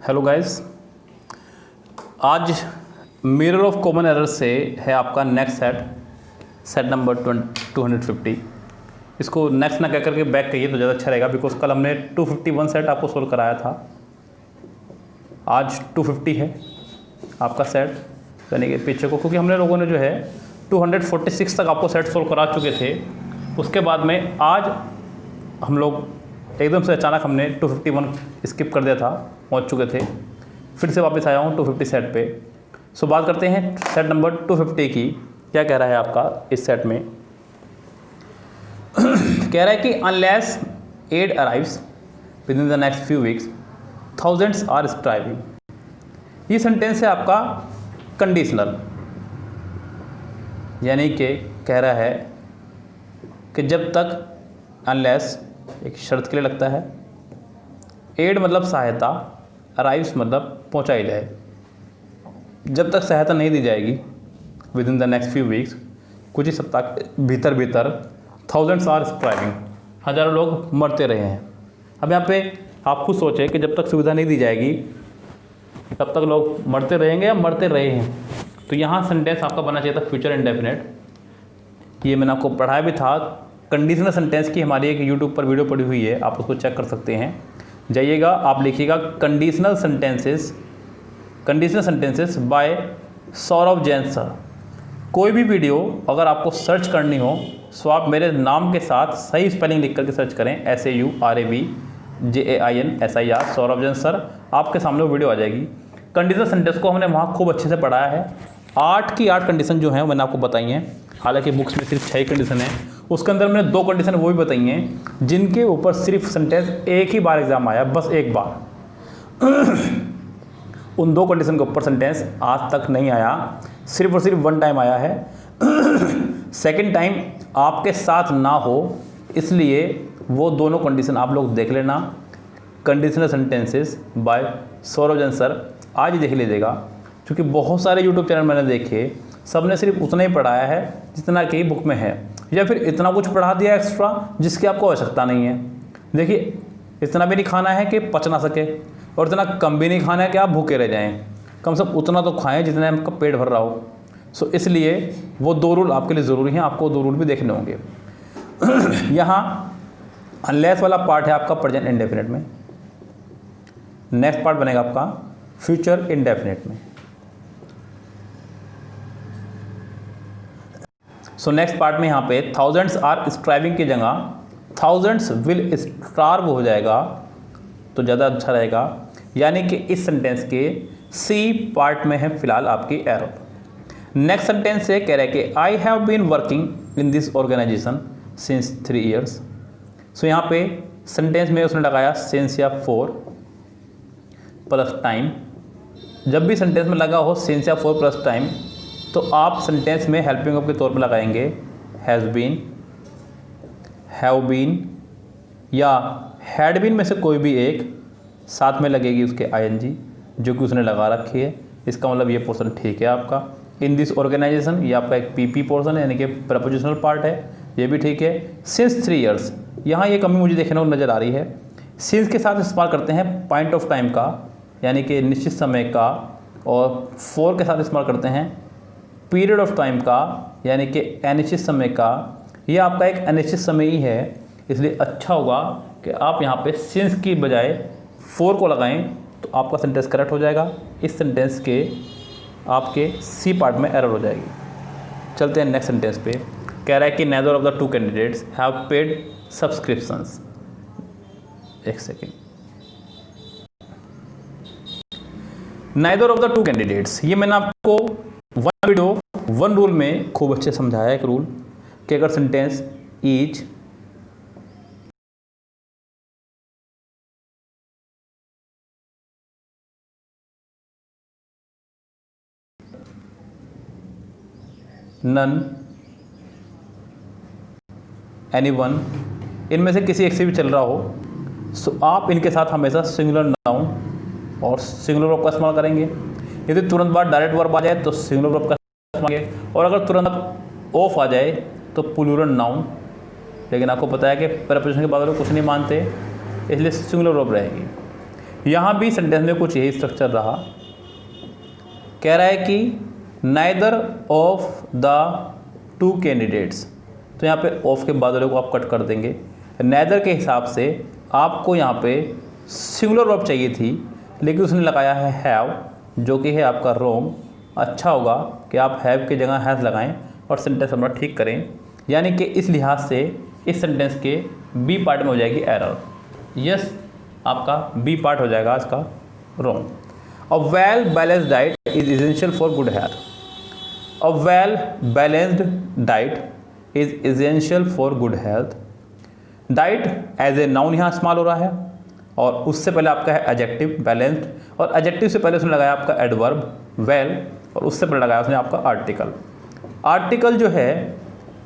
Hello guys, आज mirror of common error से है आपका नेक्स्ट सेट नंबर 250। इसको नेक्स्ट ना कह करके बैक कहिए तो ज़्यादा अच्छा रहेगा, बिकॉज कल हमने 251 सेट आपको सोल्व कराया था। आज 250 है आपका सेट, यानी कि पीछे को, क्योंकि हमने लोगों ने जो है 246 तक आपको सेट सोल्व करा चुके थे। उसके बाद में आज हम लोग एकदम से अचानक हमने 251 स्किप कर दिया था, पहुंच चुके थे। फिर से वापस आया हूं 250 सेट पे। सो बात करते हैं सेट नंबर 250 की। क्या कह रहा है आपका इस सेट में? कह रहा है कि unless aid arrives within the next few weeks thousands are striving. ये सेंटेंस है आपका कंडीशनल, यानी कि कह रहा है कि जब तक, अनलेस एक शर्त के लिए लगता है, एड मतलब सहायता, अराइव्स मतलब पहुंचाई जाए, जब तक सहायता नहीं दी जाएगी with in the next few weeks, कुछ ही सप्ताह के भीतर भीतर, थाउजेंड्स आर स्ट्राइविंग, हज़ारों लोग मरते रहे हैं। अब यहाँ पे आप खुद सोचें कि जब तक सुविधा नहीं दी जाएगी तब तक लोग मरते रहेंगे या मरते रहे हैं। तो यहाँ सेंटेंस आपका बनना चाहिए था फ्यूचर इंडेफिनिट। ये मैंने आपको पढ़ाया भी था। कंडीशनल सेंटेंस की हमारी एक यूट्यूब पर वीडियो पड़ी हुई है, आप उसको चेक कर सकते हैं। जाइएगा, आप लिखिएगा conditional sentences bye Saurabh Jain sir. कोई भी वीडियो अगर आपको सर्च करनी हो तो आप मेरे नाम के साथ सही स्पेलिंग लिख करके सर्च करें, SAURABJAINSIR, सौरभ जैन सर। आपके सामने वो वीडियो आ जाएगी। कंडीशनल सेंटेंस को हमने वहाँ खूब अच्छे से पढ़ाया है। 8 की 8 कंडीशन जो है मैंने आपको बताई हैं। हालांकि बुक्स में सिर्फ 6 कंडीशन है, उसके अंदर मैंने 2 कंडीशन वो भी बताई हैं जिनके ऊपर सिर्फ सेंटेंस एक ही बार एग्जाम आया, बस एक बार। उन 2 कंडीशन के ऊपर सेंटेंस आज तक नहीं आया, सिर्फ और सिर्फ 1 टाइम आया है। सेकंड टाइम आपके साथ ना हो, इसलिए वो दोनों कंडीशन आप लोग देख लेना। Conditional sentences bye Saurabh Jain sir आज ही देख लीजिएगा, क्योंकि बहुत सारे यूट्यूब चैनल मैंने देखे, सब ने सिर्फ उतना ही पढ़ाया है जितना कि बुक में है, या फिर इतना कुछ पढ़ा दिया एक्स्ट्रा जिसकी आपको आवश्यकता नहीं है। देखिए, इतना भी नहीं खाना है कि पच ना सके, और इतना कम भी नहीं खाना है कि आप भूखे रह जाएं। कम से कम उतना तो खाएं जितना आपका पेट भर रहा हो। सो इसलिए वो 2 रूल आपके लिए ज़रूरी हैं, आपको 2 रूल भी देखने होंगे। यहाँ अनलेस वाला पार्ट है आपका प्रेजेंट इंडेफिनिट में, नेक्स्ट पार्ट बनेगा आपका फ्यूचर इंडेफिनिट में। सो नेक्स्ट पार्ट में यहाँ पे थाउजेंड्स आर स्ट्राइविंग की जगह थाउजेंड्स विल स्टार्व हो जाएगा तो ज़्यादा अच्छा रहेगा। यानी कि इस सेंटेंस के सी पार्ट में है फिलहाल आपकी एरर। नेक्स्ट सेंटेंस से कह रहा है कि I have been working in this organisation since 3 years। So यहाँ पे सेंटेंस में उसने लगाया सिंस या फॉर प्लस टाइम। जब भी सेंटेंस में लगा हो सिंस या फॉर प्लस टाइम, तो आप सेंटेंस में हेल्पिंग ऑफ के तौर पर लगाएंगे हैज़ बीन, हैव बीन या हैड बीन में से कोई भी एक, साथ में लगेगी उसके ING जो कि उसने लगा रखी है। इसका मतलब ये पोर्शन ठीक है आपका। इन दिस ऑर्गेनाइजेशन, ये आपका एक PP पोर्शन है, यानी कि प्रपोजिशनल पार्ट है, ये भी ठीक है। सिंस 3 years, यहाँ ये कमी मुझे देखने को नज़र आ रही है। सिंस के साथ इस्तेमाल करते हैं पॉइंट ऑफ टाइम का, यानी कि निश्चित समय का, और फॉर के साथ इस्तेमाल करते हैं पीरियड ऑफ टाइम का, यानी कि अनिश्चित समय का। ये आपका एक अनिश्चित समय ही है, इसलिए अच्छा होगा कि आप यहाँ पे सिंस की बजाय फॉर को लगाएं, तो आपका सेंटेंस करेक्ट हो जाएगा। इस सेंटेंस के आपके सी पार्ट में एरर हो जाएगी। चलते हैं नेक्स्ट सेंटेंस पे। कह रहा है कि neither of the 2 candidates have paid subscriptions. एक second, neither of the 2 candidates, ये मैंने आपको 1 वीडियो 1 रूल में खूब अच्छे समझाया है। एक रूल कि अगर सेंटेंस ईच नन, एनीवन, इनमें से किसी एक से भी चल रहा हो, सो आप इनके साथ हमेशा सिंगुलर नाउन और सिंगुलर वर्ब का इस्तेमाल करेंगे। यदि तुरंत बाद डायरेक्ट वर्ब आ जाए तो सिंगुलर वर्ब का इस्तेमाल करेंगे, और अगर तुरंत ऑफ आ जाए तो प्लूरल नाउन। लेकिन आपको पता है कि प्रपोजिशन के बाद कुछ नहीं मानते, इसलिए सिंगुलर वर्ब रहेगी। यहाँ भी सेंटेंस में कुछ यही स्ट्रक्चर रहा। कह रहा है कि neither of the two candidates, तो यहाँ पे ऑफ के बाद वाले को आप कट कर देंगे। नाइदर के हिसाब से आपको यहाँ पे सिंगुलर वर्ब चाहिए थी, लेकिन उसने लगाया है हैव, जो कि है आपका रोंग। अच्छा होगा कि आप हैव की जगह हैज़ लगाएं और सेंटेंस अपना ठीक करें। यानी कि इस लिहाज से इस सेंटेंस के बी पार्ट में हो जाएगी एरर। यस, आपका बी पार्ट हो जाएगा इसका wrong. A well balanced diet is essential for good health. A well balanced diet is essential for good health. Diet as a noun यहाँ इस्तेमाल हो रहा है, और उससे पहले आपका है एडजेक्टिव बैलेंस्ड, और एडजेक्टिव से पहले उसने लगाया आपका एडवर्ब वेल, और उससे पहले लगाया उसने आपका आर्टिकल। आर्टिकल जो है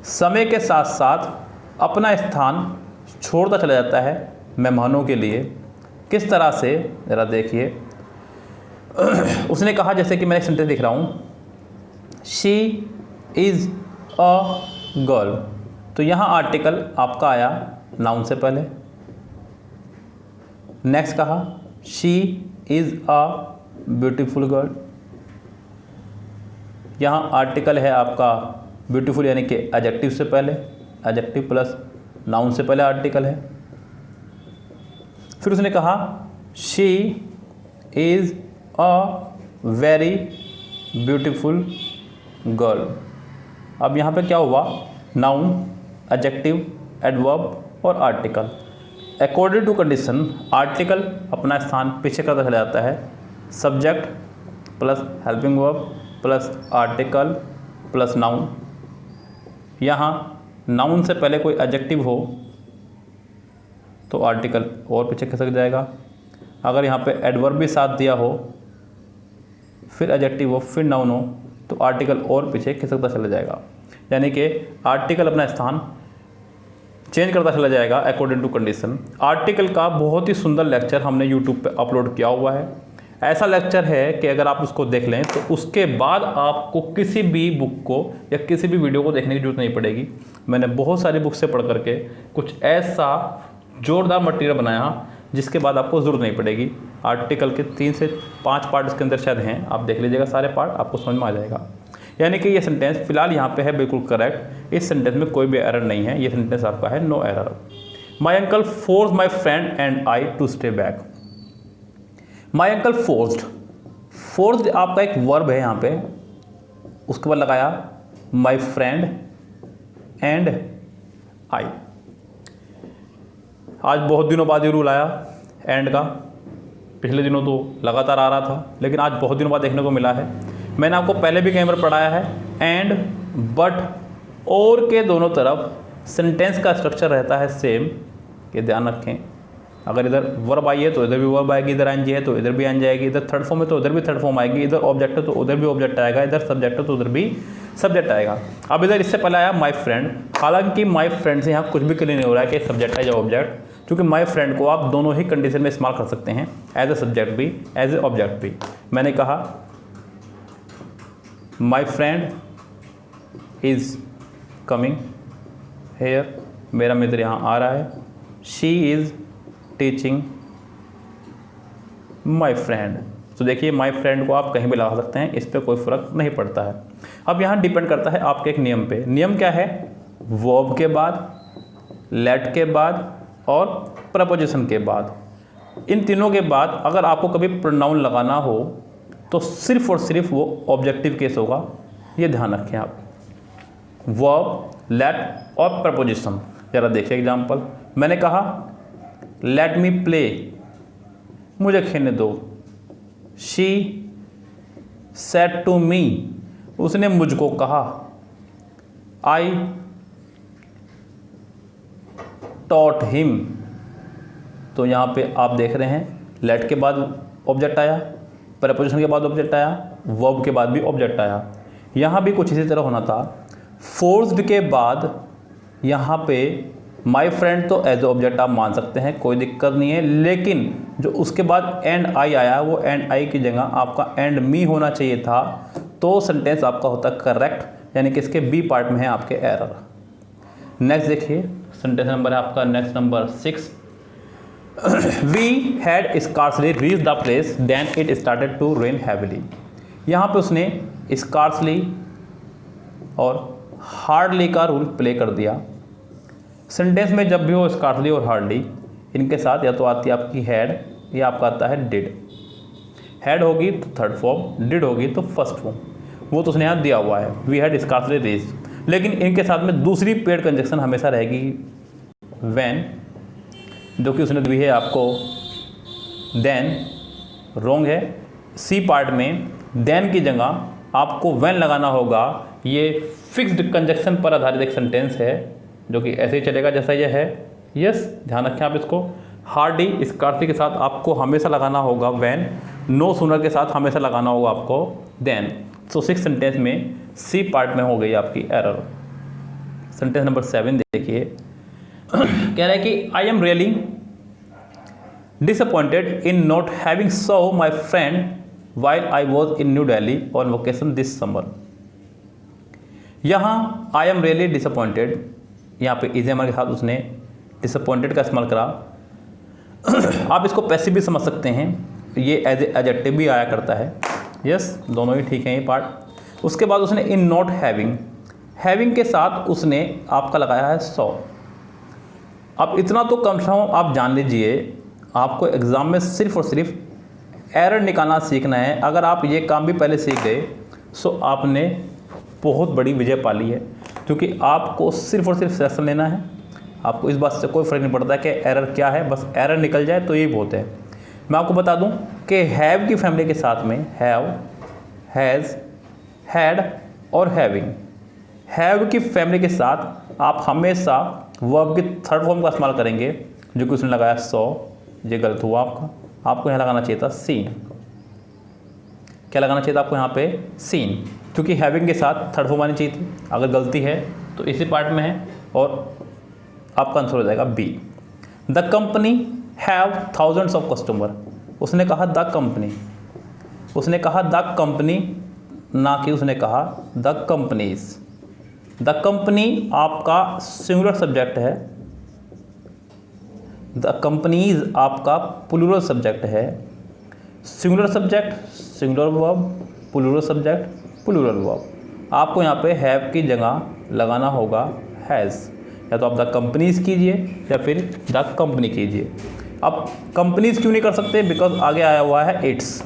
समय के साथ साथ अपना स्थान छोड़ता चला जाता है मेहमानों के लिए। किस तरह से, ज़रा देखिए। उसने कहा, जैसे कि मैं एक सेंटेंस लिख रहा हूँ, शी इज़ अ गर्ल, तो यहाँ आर्टिकल आपका आया नाउन से पहले। नेक्स्ट कहा she is a beautiful girl, यहाँ आर्टिकल है आपका ब्यूटीफुल यानी कि एडजेक्टिव से पहले, एडजेक्टिव प्लस नाउन से पहले आर्टिकल है। फिर उसने कहा she is a very beautiful girl. अब यहाँ पे क्या हुआ, नाउन, एडजेक्टिव, एडवर्ब और article. According to condition article अपना स्थान पीछे करता चला जाता है। Subject plus helping verb plus article plus noun. यहाँ नाउन से पहले कोई एडजेक्टिव हो तो आर्टिकल और पीछे खिसक जाएगा। अगर यहाँ पे एडवर्ब भी साथ दिया हो, फिर एडजेक्टिव हो, फिर नाउन हो, तो आर्टिकल और पीछे खिसकता चला जाएगा। यानी कि आर्टिकल अपना स्थान चेंज करता चला जाएगा अकॉर्डिंग टू कंडीशन। आर्टिकल का बहुत ही सुंदर लेक्चर हमने यूट्यूब पे अपलोड किया हुआ है। ऐसा लेक्चर है कि अगर आप उसको देख लें तो उसके बाद आपको किसी भी बुक को या किसी भी वीडियो को देखने की जरूरत नहीं पड़ेगी। मैंने बहुत सारी बुक से पढ़ करके कुछ ऐसा जोरदार मटेरियल बनाया जिसके बाद आपको ज़रूरत नहीं पड़ेगी। आर्टिकल के 3 से 5 पार्ट इसके अंदर शायद हैं, आप देख लीजिएगा, सारे पार्ट आपको समझ में आ जाएगा। यानी कि ये सेंटेंस फिलहाल यहाँ पे है बिल्कुल करेक्ट। इस सेंटेंस में कोई भी एरर नहीं है, ये सेंटेंस आपका है no error. My uncle force my friend and I to stay back. My uncle forced, forced आपका एक वर्ब है यहाँ पे, उसके बाद लगाया माई फ्रेंड एंड आई। आज बहुत दिनों बाद ये रूल आया एंड का, पिछले दिनों तो लगातार आ रहा था, लेकिन आज बहुत दिनों बाद देखने को मिला है। मैंने आपको पहले भी कई बार पढ़ाया है, एंड, बट, और के दोनों तरफ सेंटेंस का स्ट्रक्चर रहता है सेम, ये ध्यान रखें। अगर इधर वर्ब आई है तो इधर भी वर्ब आएगी, इधर एनजी है तो इधर भी एनजी आएगी, इधर थर्ड फॉर्म है तो उधर भी थर्ड फॉर्म आएगी, इधर ऑब्जेक्ट है तो उधर भी ऑब्जेक्ट आएगा, इधर सब्जेक्ट है तो उधर भी सब्जेक्ट आएगा। अब इधर इससे पहले आया माई फ्रेंड, हालांकि माई फ्रेंड से यहाँ कुछ भी क्लियर नहीं हो रहा है कि सब्जेक्ट है या ऑब्जेक्ट, क्योंकि माई फ्रेंड को आप दोनों ही कंडीशन में इस्तेमाल कर सकते हैं, एज ए सब्जेक्ट भी एज ए ऑब्जेक्ट भी। मैंने कहा my friend is coming here, मेरा मित्र यहाँ आ रहा है। She is teaching my friend, तो देखिए माई फ्रेंड को आप कहीं भी लगा सकते हैं, इस पर कोई फ़र्क नहीं पड़ता है। अब यहाँ डिपेंड करता है आपके एक नियम पे। नियम क्या है, वर्ब के बाद, लेट के बाद और प्रपोजिशन के बाद। इन तीनों के बाद अगर आपको कभी प्रोनाउन लगाना हो तो सिर्फ और सिर्फ वो ऑब्जेक्टिव केस होगा, ये ध्यान रखें आप। वर्ब, लेट और प्रपोजिशन। ज़रा देखिए एग्जाम्पल, मैंने कहा लेट मी प्ले, मुझे खेलने दो। शी सेड टू मी, उसने मुझको कहा। आई टॉट हिम, तो यहाँ पे आप देख रहे हैं लेट के बाद ऑब्जेक्ट आया, प्रपोजिशन के बाद ऑब्जेक्ट आया, वर्ब के बाद भी ऑब्जेक्ट आया। यहाँ भी कुछ इसी तरह होना था। फोर्स्ड के बाद यहाँ पे माई फ्रेंड तो एज ऑब्जेक्ट आप मान सकते हैं, कोई दिक्कत नहीं है, लेकिन जो उसके बाद एंड आई आया वो एंड आई की जगह आपका एंड मी होना चाहिए था, तो सेंटेंस आपका होता करेक्ट, यानी कि इसके बी पार्ट में है आपके एरर। नेक्स्ट देखिए, सेंटेंस नंबर है आपका next number 6। We had scarcely reach the place then it started to rain heavily. यहाँ पे उसने स्कार्सली और हार्डली का रूल प्ले कर दिया। सेंटेंस में जब भी हो स्कार्सली और हार्डली, इनके साथ या तो आती है आपकी हैड या आपका आता है डिड। हैड होगी तो थर्ड फॉर्म, डिड होगी तो फर्स्ट फॉर्म, वो तो उसने यहाँ दिया हुआ है, वी हैड स्कार्सली रीच्ड। लेकिन इनके साथ में दूसरी पेड कंजक्शन हमेशा रहेगी व्हेन, जो कि उसने दी है आपको देन, रॉन्ग है। सी पार्ट में देन की जगह आपको व्हेन लगाना होगा। ये फिक्स्ड कंजक्शन पर आधारित एक सेंटेंस है जो कि ऐसे ही चलेगा जैसा ये है। यस, ध्यान रखें आप इसको। हार्डली स्कार्सली के साथ आपको हमेशा लगाना होगा व्हेन, नो सूनर के साथ हमेशा लगाना होगा आपको देन। सो 6 सेंटेंस में सी पार्ट में हो गई आपकी एरर। सेंटेंस नंबर 7 देखिए, कह रहा है कि I am really disappointed in not having saw my friend while I was in new Delhi on vacation this summer. यहाँ आई एम रियली डिसअपॉइंटेड, यहाँ पे इज एम के साथ उसने डिसअपॉइंटेड का इस्तेमाल करा। आप इसको पैसिव भी समझ सकते हैं, ये एज एडजेक्टिव भी आया करता है। यस, दोनों ही ठीक हैं ये पार्ट। उसके बाद उसने इन नॉट हैविंग, हैविंग के साथ उसने आपका लगाया है सॉ। अब इतना तो कम से कम आप जान लीजिए, आपको एग्ज़ाम में सिर्फ और सिर्फ एरर निकालना सीखना है। अगर आप ये काम भी पहले सीख गए सो आपने बहुत बड़ी विजय पा ली है, क्योंकि आपको सिर्फ और सिर्फ सेक्शन लेना है। आपको इस बात से कोई फ़र्क नहीं पड़ता कि एरर क्या है, बस एरर निकल जाए तो यही बहुत है। मैं आपको बता दूं कि हैव की फैमिली के साथ में हैव, हैज़, हैड और हैविंग, हैव की फैमिली के साथ आप हमेशा वर्ब की थर्ड फॉर्म का इस्तेमाल करेंगे, जो कि उसने लगाया सॉ। ये गलत हुआ आपका, आपको यहाँ लगाना चाहिए था सीन। क्या लगाना चाहिए था आपको यहाँ पे? सीन, क्योंकि हैविंग के साथ थर्ड फॉर्म आनी चाहिए थी। अगर गलती है तो इसी पार्ट में है और आपका आंसर हो जाएगा B. The company have thousands of customer. उसने कहा द कंपनी, उसने कहा द कंपनी, ना कि उसने कहा द कंपनीज। द कंपनी आपका सिंगुलर सब्जेक्ट है, द कंपनीज आपका प्लूरल सब्जेक्ट है। Singular subject singular verb, plural subject plural verb. आपको यहाँ पे हैव की जगह लगाना होगा हैज़। या तो आप द कंपनीज कीजिए या फिर द कंपनी कीजिए। अब कंपनीज क्यों नहीं कर सकते? बिकॉज आगे आया हुआ है इट्स।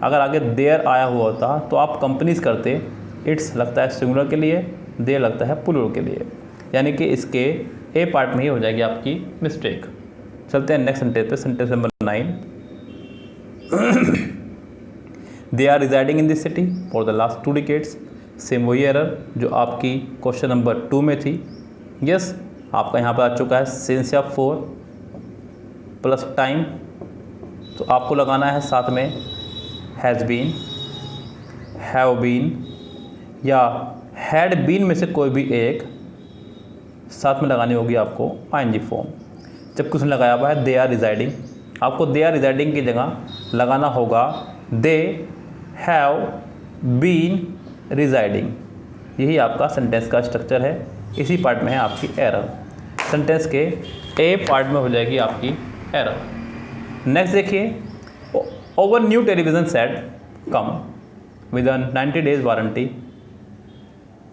अगर आगे देयर आया हुआ होता तो आप कंपनीज करते। इट्स लगता है सिंगुलर के लिए, देयर लगता है प्लूरल के लिए, यानी कि इसके ए पार्ट में ही हो जाएगी आपकी मिस्टेक। चलते हैं नेक्स्ट सेंटेंस पे, sentence number 9। They are residing in this city for the last 2 decades. Same वही एरर जो आपकी क्वेश्चन नंबर 2 में थी। यस, आपका यहाँ पर आ चुका है सिंस या फॉर प्लस टाइम, तो आपको लगाना है साथ में हैज़ बीन, हैव बीन या हैड बीन में से कोई भी एक साथ में लगानी होगी आपको आईएनजी फॉर्म। जबकि उसने लगाया हुआ है दे आर रिजाइडिंग, आपको दे आर रिजाइडिंग की जगह लगाना होगा दे हैव बीन रिजाइडिंग। यही आपका सेंटेंस का स्ट्रक्चर है, इसी पार्ट में है आपकी एरर। सेंटेंस के ए पार्ट में हो जाएगी आपकी एरर। नेक्स्ट देखिए, over new television set come with 90 days warranty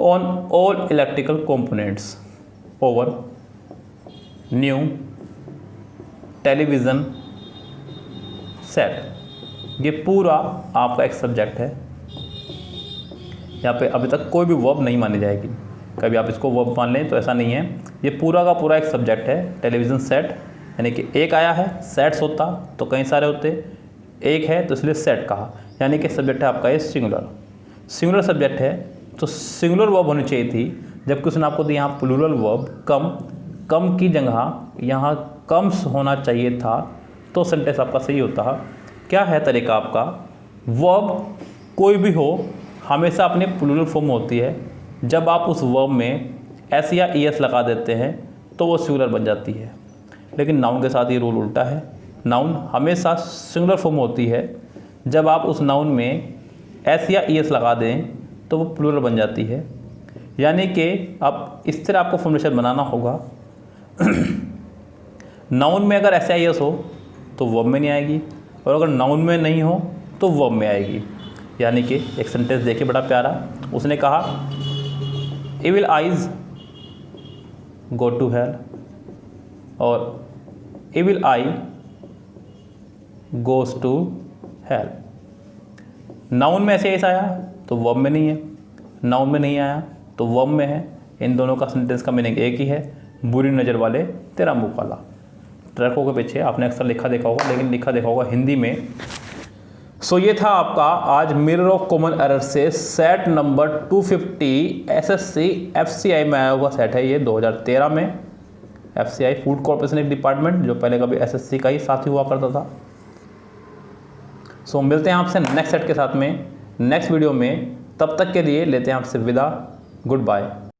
on all electrical components. Over new television set, ये पूरा आपका एक सब्जेक्ट है। यहाँ पे अभी तक कोई भी वर्ब नहीं मानी जाएगी। कभी आप इसको वर्ब मान लें तो ऐसा नहीं है, ये पूरा का पूरा एक सब्जेक्ट है टेलीविज़न सेट। यानी कि एक आया है, सेट्स होता तो कई सारे होते, एक है तो इसलिए सेट कहा। यानी कि सब्जेक्ट है आपका ये सिंगुलर, सिंगुलर सब्जेक्ट है तो सिंगुलर वर्ब होनी चाहिए थी। जबकि उसने आपको दिया यहाँ प्लूरल वर्ब कम, कम की जगह यहाँ कम्स होना चाहिए था, तो सेंटेंस आपका सही होता। क्या है तरीका आपका? वर्ब कोई भी हो हमेशा अपने प्लूरल फॉर्म होती है। जब आप उस वर्ब में एस या ई एस लगा देते हैं तो वो सिंगुलर बन जाती है। लेकिन नाउन के साथ ये रूल उल्टा है, नाउन हमेशा सिंगुलर फॉर्म होती है। जब आप उस नाउन में एस या ई एस लगा दें तो वो प्लूरल बन जाती है। यानी कि अब इस तरह आपको फॉर्मेशन बनाना होगा। नाउन में अगर एस या ई एस हो तो वर्ब में नहीं आएगी, और अगर नाउन में नहीं हो तो वर्ब में आएगी। यानी कि एक सेंटेंस देखिए बड़ा प्यारा, उसने कहा evil eyes go to hell, और evil eye goes to hell. Noun में ऐसे आया तो वर्ब में नहीं है, नाउन में नहीं आया तो वर्ब में है। इन दोनों का सेंटेंस का मीनिंग एक ही है, बुरी नज़र वाले तेरा मुँह काला। ट्रकों के पीछे आपने अक्सर लिखा देखा होगा, लेकिन लिखा देखा होगा हिंदी में। सो ये था आपका आज मिरर ऑफ कॉमन एरर से सेट नंबर 250 एसएससी एफसीआई में आया हुआ सेट है। ये 2013 में एफसीआई फूड कॉर्पोरेशन एक डिपार्टमेंट, जो पहले कभी एसएससी का ही साथी हुआ करता था। सो मिलते हैं आपसे नेक्स्ट सेट के साथ में नेक्स्ट वीडियो में। तब तक के लिए लेते हैं आपसे विदा। Good bye.